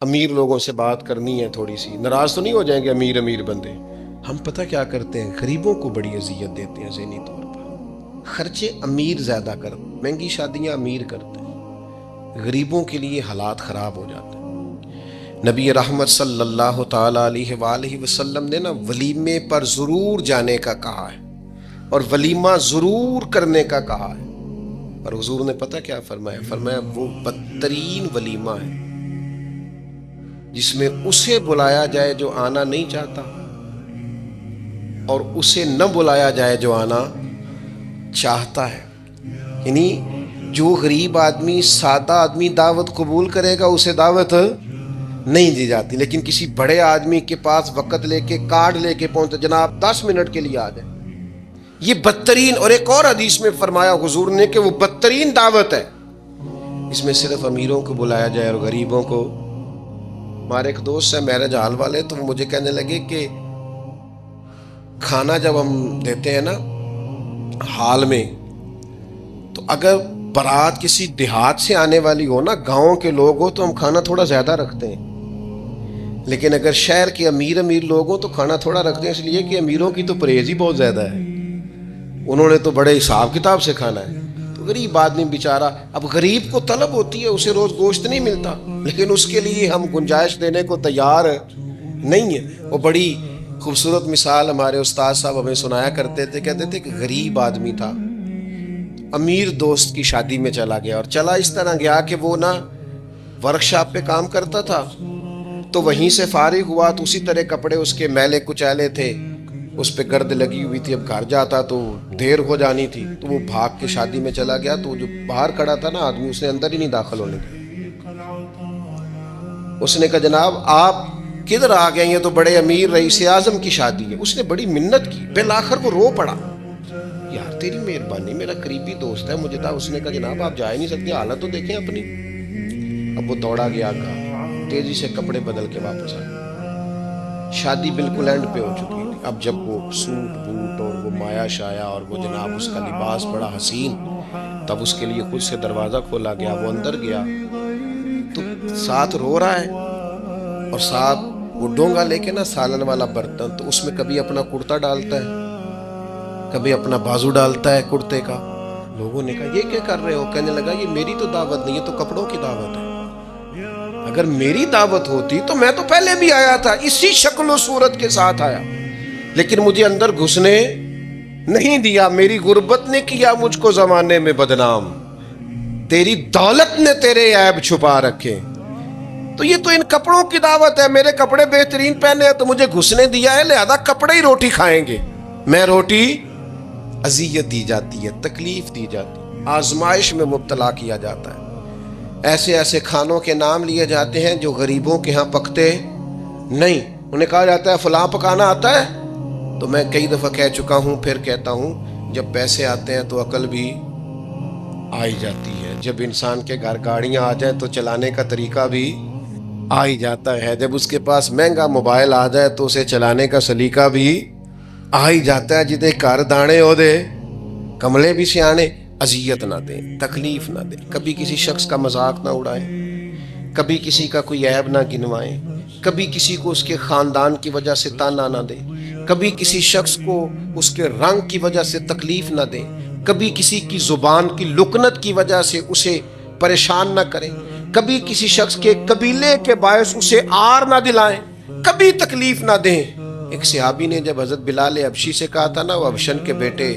امیر لوگوں سے بات کرنی ہے تھوڑی سی، ناراض تو نہیں ہو جائیں گے امیر بندے. ہم پتہ کیا کرتے ہیں، غریبوں کو بڑی اذیت دیتے ہیں ذہنی طور پر. خرچے امیر زیادہ کرتے ہیں، مہنگی شادیاں امیر کرتے ہیں، غریبوں کے لیے حالات خراب ہو جاتے ہیں. نبی رحمت صلی اللہ تعالی علیہ وآلہ وسلم نے ولیمے پر ضرور جانے کا کہا ہے اور ولیمہ ضرور کرنے کا کہا ہے. اور حضور نے پتہ کیا فرمایا؟ فرمایا وہ بدترین ولیمہ ہے جس میں اسے بلایا جائے جو آنا نہیں چاہتا اور اسے نہ بلایا جائے جو آنا چاہتا ہے. یعنی جو غریب آدمی، سادہ آدمی دعوت قبول کرے گا اسے دعوت نہیں دی جاتی، لیکن کسی بڑے آدمی کے پاس وقت لے کے کارڈ لے کے پہنچتا، جناب 10 منٹ کے لیے آ جائے، یہ بدترین. اور ایک اور حدیث میں فرمایا حضور نے کہ وہ بدترین دعوت ہے، اس میں صرف امیروں کو بلایا جائے اور غریبوں کو. ہمارے ایک دوست ہیں میرج ہال والے، تو وہ مجھے کہنے لگے کہ کھانا جب ہم دیتے ہیں نا ہال میں، تو اگر بارات کسی دیہات سے آنے والی ہو نا، گاؤں کے لوگ ہو، تو ہم کھانا تھوڑا زیادہ رکھتے ہیں، لیکن اگر شہر کے امیر لوگ ہو تو کھانا تھوڑا رکھتے ہیں، اس لیے کہ امیروں کی تو پرہیز ہی بہت زیادہ ہے، انہوں نے تو بڑے حساب کتاب سے کھانا ہے. تو غریب آدمی بیچارہ، اب غریب کو طلب ہوتی ہے، اسے روز گوشت نہیں ملتا، لیکن اس کے لیے ہم گنجائش دینے کو تیار نہیں ہیں. وہ بڑی خوبصورت مثال ہمارے استاد صاحب ہمیں سنایا کرتے تھے، کہتے تھے کہ غریب آدمی تھا، امیر دوست کی شادی میں چلا گیا، اور چلا اس طرح گیا کہ وہ ورکشاپ پہ کام کرتا تھا، تو وہیں سے فارغ ہوا تو اسی طرح کپڑے اس کے میلے کچیلے تھے، اس پہ گرد لگی ہوئی تھی. اب گھر جاتا تو دیر ہو جانی تھی، تو وہ بھاگ کے شادی میں چلا گیا. تو جو باہر کھڑا تھا نا آدمی، اس نے اندر ہی نہیں داخل ہونے دیا. اس نے کہا جناب آپ کدھر آ گئے، یہ تو بڑے امیر رئیس اعظم کی شادی ہے. اس نے بڑی منت کی، بالآخر وہ رو پڑا، یار تیری مہربانی، میرا قریبی دوست ہے، مجھے تھا. اس نے کہا جناب آپ جا ہی نہیں سکتے، حالت تو دیکھیں اپنی. اب وہ دوڑا گیا، تیزی سے کپڑے بدل کے واپس آیا. شادی بالکل اینڈ پہ ہو چکی تھی. اب جب وہ سوٹ بوٹ اور وہ مایا شایا اور وہ جناب اس کا لباس بڑا حسین، تب اس کے لیے خود سے دروازہ کھولا گیا. وہ اندر گیا تو ساتھ رو رہا ہے، اور ساتھ وہ ڈونگا لے کے سالن والا برتن، تو اس میں کبھی اپنا کرتا ڈالتا ہے، کبھی اپنا بازو ڈالتا ہے کرتے کا. لوگوں نے کہا یہ کیا کر رہے ہو؟ کہنے لگا یہ میری تو دعوت نہیں ہے، تو کپڑوں کی دعوت ہے. اگر میری دعوت ہوتی تو میں تو پہلے بھی آیا تھا، اسی شکل و صورت کے ساتھ آیا، لیکن مجھے اندر گھسنے نہیں دیا. میری غربت نے کیا مجھ کو زمانے میں بدنام، تیری دولت نے تیرے عیب چھپا رکھے. تو یہ تو ان کپڑوں کی دعوت ہے، میرے کپڑے بہترین پہنے ہیں تو مجھے گھسنے دیا ہے، لہذا کپڑے ہی روٹی کھائیں گے. میں روٹی اذیت دی جاتی ہے، تکلیف دی جاتی ہے، آزمائش میں مبتلا کیا جاتا ہے. ایسے ایسے کھانوں کے نام لیے جاتے ہیں جو غریبوں کے ہاں پکتے نہیں. انہیں کہا جاتا ہے فلاں پکانا آتا ہے. تو میں کئی دفعہ کہہ چکا ہوں، پھر کہتا ہوں، جب پیسے آتے ہیں تو عقل بھی آ ہی جاتی ہے. جب انسان کے گھر گاڑیاں آ جائیں تو چلانے کا طریقہ بھی آ ہی جاتا ہے. جب اس کے پاس مہنگا موبائل آ جائے تو اسے چلانے کا سلیقہ بھی آ ہی جاتا ہے. جتنے کار دانے ہو دے کملے بھی سیانے. اذیت نہ دیں، تکلیف نہ دیں، کبھی کسی شخص کا مذاق نہ اڑائیں، کبھی کسی کا کوئی عیب نہ گنوائیں، کبھی کسی کو اس کے خاندان کی وجہ سے تانا نہ دیں، کبھی کسی شخص کو اس کے رنگ کی وجہ سے تکلیف نہ دیں، کبھی کسی کی زبان کی لکنت کی وجہ سے اسے پریشان نہ کریں، کبھی کسی شخص کے قبیلے کے باعث اسے آر نہ دلائیں، کبھی تکلیف نہ دیں. ایک صحابی نے جب حضرت بلال حبشی سے کہا تھا نا وہ حبشن کے بیٹے،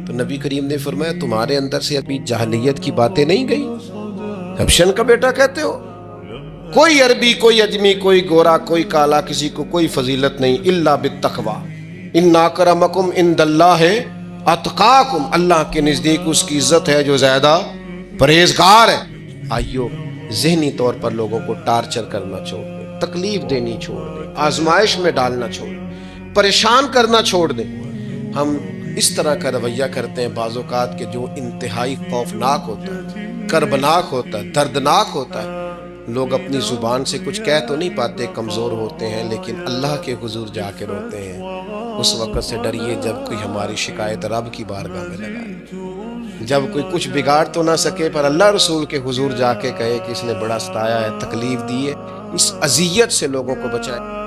تو نبی کریم نے فرمایا تمہارے اندر سے ابھی جاہلیت کی باتیں نہیں گئی، حبشن کا بیٹا کہتے ہو. کوئی عربی، کوئی اجمی، کوئی گورا، کوئی کالا، کسی کو کوئی فضیلت نہیں الا بالتقوی، ان اکرمکم عند اللہ اتقاکم، اللہ کے نزدیک اس کی عزت ہے جو زیادہ پرہیزگار ہے. آئیو ذہنی طور پر لوگوں کو ٹارچر کرنا چھوڑ دیں، تکلیف دینی چھوڑ دیں، آزمائش میں ڈالنا چھوڑ دیں، پریشان کرنا چھوڑ دیں. ہم اس طرح کا رویہ کرتے ہیں بعض اوقات کہ جو انتہائی خوفناک ہوتا ہے، کربناک ہوتا ہے، دردناک ہوتا ہے. لوگ اپنی زبان سے کچھ کہہ تو نہیں پاتے، کمزور ہوتے ہیں، لیکن اللہ کے حضور جا کے روتے ہیں. اس وقت سے ڈریے جب کوئی ہماری شکایت رب کی بارگاہ میں لگائے، جب کوئی کچھ بگاڑ تو نہ سکے پر اللہ رسول کے حضور جا کے کہے کہ اس نے بڑا ستایا ہے، تکلیف دی ہے. اس اذیت سے لوگوں کو بچائے۔